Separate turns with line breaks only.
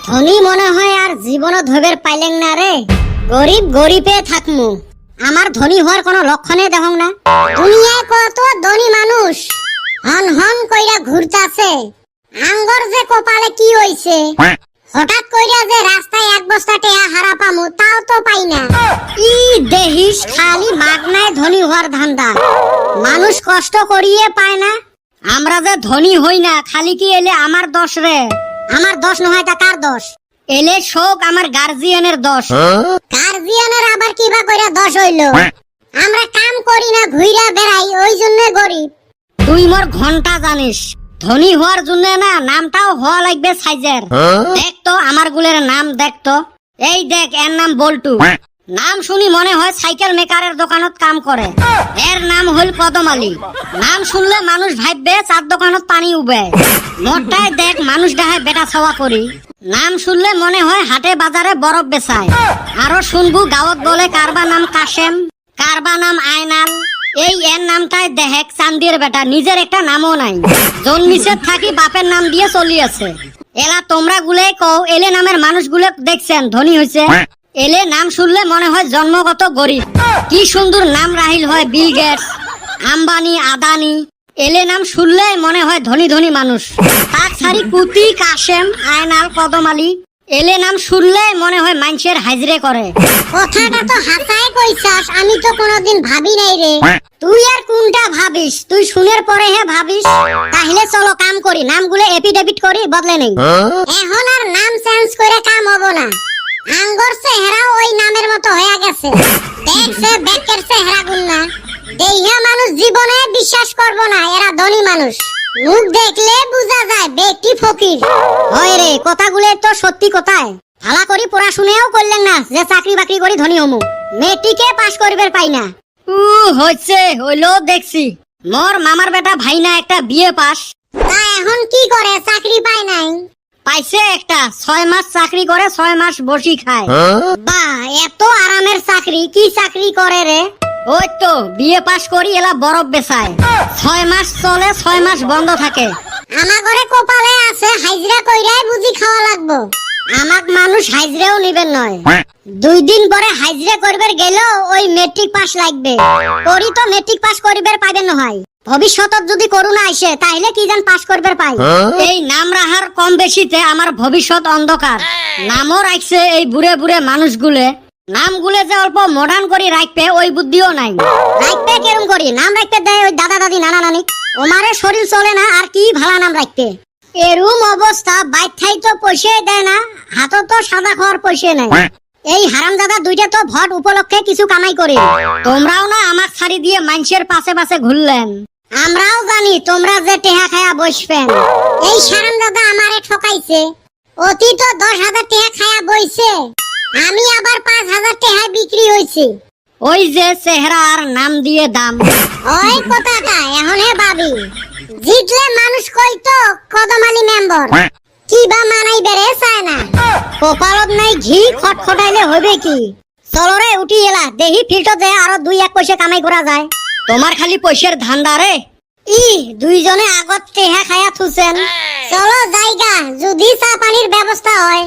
ধনী মনে হয় আর জীবন ধবের পাইলেন না রে। গরিব গরিবে থাকমু, আমার ধনী হওয়ার কোনো লক্ষণে দেখং না। দুনিয়ায় কত ধনী মানুষ হন হন কইরা ঘুরতাছে, আঙ্গর যে কপালে কি হইছে। হঠাৎ কইরা যে রাস্তায় এক বস্তা টেয়া হারা পামু তাও তো পাই না। ই দেহিস খালি মাগনায় ধনী হওয়ার ধান্দা, মানুষ কষ্ট করিয়ে পায় না। আমরা যে ধনী হই না খালি কি এলে আমার দোষ রে? আমার দোষ নয় তা কার দোষ? এলে শোক আমার গার্জিয়ানের দোষ। গার্জিয়ানের আবার কিবা কইরা দোষ হইলো? আমরা কাম করি না, ঘুইরা বেড়াই, ওই জন্য গরিব। তুই মোর ঘন্টা জানিস, ধনী হওয়ার জন্য না নামটাও হওয়া লাগবে সাইজের। দেখ তো আমার গুলের নাম দেখ তো। এই দেখ, এর নাম বল্টু। নাম শুনি মনে হয় সাইকেল মেকারের দোকানত কাম করে। এর নাম হল কদম আলী। নাম শুনলে মানুষ ভাববে চার দোকানত পানি উবে। মোটটায় দেখ মানুষ ডাহে বেটা ছাওয়া করি। নাম শুনলে মনে হয় হাটে বাজারে বরফ বেচায়। আরো শুনবু গাঁৱত বলে কারবা নাম কাশেম, কারবা নাম আয়নাল। এই এর নামটাই দেহেক চান্দির বেটা, নিজের একটা নামও নাই। জন্মিছে থাকি বাপের নাম দিয়ে চলি আছে। এলা তোমরা গুলে কও, এলে নামের মানুষ গুলে দেখছেন ধনী হয়েছে? এলে নাম শুনলে মনে হয় জন্মগত গরিব। কি সুন্দর নাম রাহিল হয়, বিল গেটস, আম্বানি, আদানি। এলে নাম শুনলে মনে হয় ধনী ধনী মানুষ। তার সারি কুতি, কাশেম, আয়নাল, কদম আলী। এলে নাম শুনলে মনে হয় মানুষের হাজরে করে। কথাটা তো হাসায় কইছাস, আমি তো কোনোদিন ভাবি নাই রে। তুই আর কোনটা ভাবিস? তুই শুনের পরে হে ভাবিস। তাহলে চলো কাম করি, নামগুলো এপিডেভিট করি, বদলে নেই। এখন আর নাম চেঞ্জ করে কাম হবো না। আঙ্গর চেহারা ওই নামের মতো হয়ে গেছে। দেখছে ব্যাকের চেহারা গুন্না দেইহা মানুষ জীবনে বিশ্বাস করবো না এরা ধনী মানুষ। মুখ দেখলে বুঝা যায় ব্যক্তি ফকির। হয় রে, কথাগুলো তো সত্যি কথায়। ভালা করি পড়াশুনেও করলেন না যে চাকরি বাকরি করি ধনী হমু। মেট্রিকে পাস করিবার পাই না। হচ্ছে হইলো দেখছি। মোর মামার বেটা ভাইনা একটা বিয়ে পাস। তা এখন কি করে? চাকরি পায় নাই? পাইছে একটা, 6 মাস চাকরি করে 6 মাস বসি খায়। বা এত আরামের চাকরি? কি চাকরি করে রে? ওই তো বিয়ে পাস করি এলা বরফ বেচায়। 6 মাস চলে, 6 মাস বন্ধ থাকে। আমার ঘরে কপালে আছে হাইজরা কইরাই বুঝি খাওয়া লাগবো। আমাক মানুষ হাইজরাও নিবেন নয়। 2 দিন পরে হাইজরা করবার গেল ওই মেট্রিক পাস লাগবে। করি তো মেট্রিক পাস করিবার পাবেন নহয়। ভবিষ্যতত যদি করোনা আসে তাহলে কি জান পাস করবার পাই। এই নাম রাহার কম বেশিতে আমার ভবিষ্যৎ অন্ধকার। নামও রাখছে এই বুড়ে বুড়ে মানুষগুলে। নামগুলো যে অল্প মডার্ন করি রাখবে ওই বুদ্ধিও নাই। রাখবে কেরম করি? নাম রাখতে দেয় ওই দাদা দাদি নানা নানি। ওমারে শরীর চলে না আর কি ভালা নাম রাখতে। এরম অবস্থা বাইর থাই তো পয়সা দেয় না, হাতও তো সাদা খাওয়ার পয়সা নাই। এই হারামজাদা দুইটা তো ভোট উপলক্ষে কিছু কামাই করে। তোমরাও না আমার ছাড়ি দিয়ে মানুষের পাশে পাশে ঘুরলেন। আমরাও জানি তোমরা যে টেহা খায়া বসবেন। এই হারামজাদা আমারে ঠকাইছে। অতি তো 10,000 টেহা খায়া বইছে, আমি আবার 5,000 টেহা বিক্রি হইছি। ওই যে চেহারা আর নাম দিয়ে দাম। ওই কথাটা এখন হে ভাবি। জিতলে মানুষ কইতো কদম আলী মেম্বার, কি বা মানাই বেড়ে চায় না। কপালত নাই ঘি, খটখটাইলে হবে কি? চলো রে উঠি এলা, দেহি ফিল্টো যে আরো 2-1 পয়সা কামাই করা যায়। তোমার খালি পয়সার ধান্দা রে। দুইজনে আগত টেহা খায়া থুছেন। চলো জায়গা, যদি চা পানির ব্যবস্থা হয়।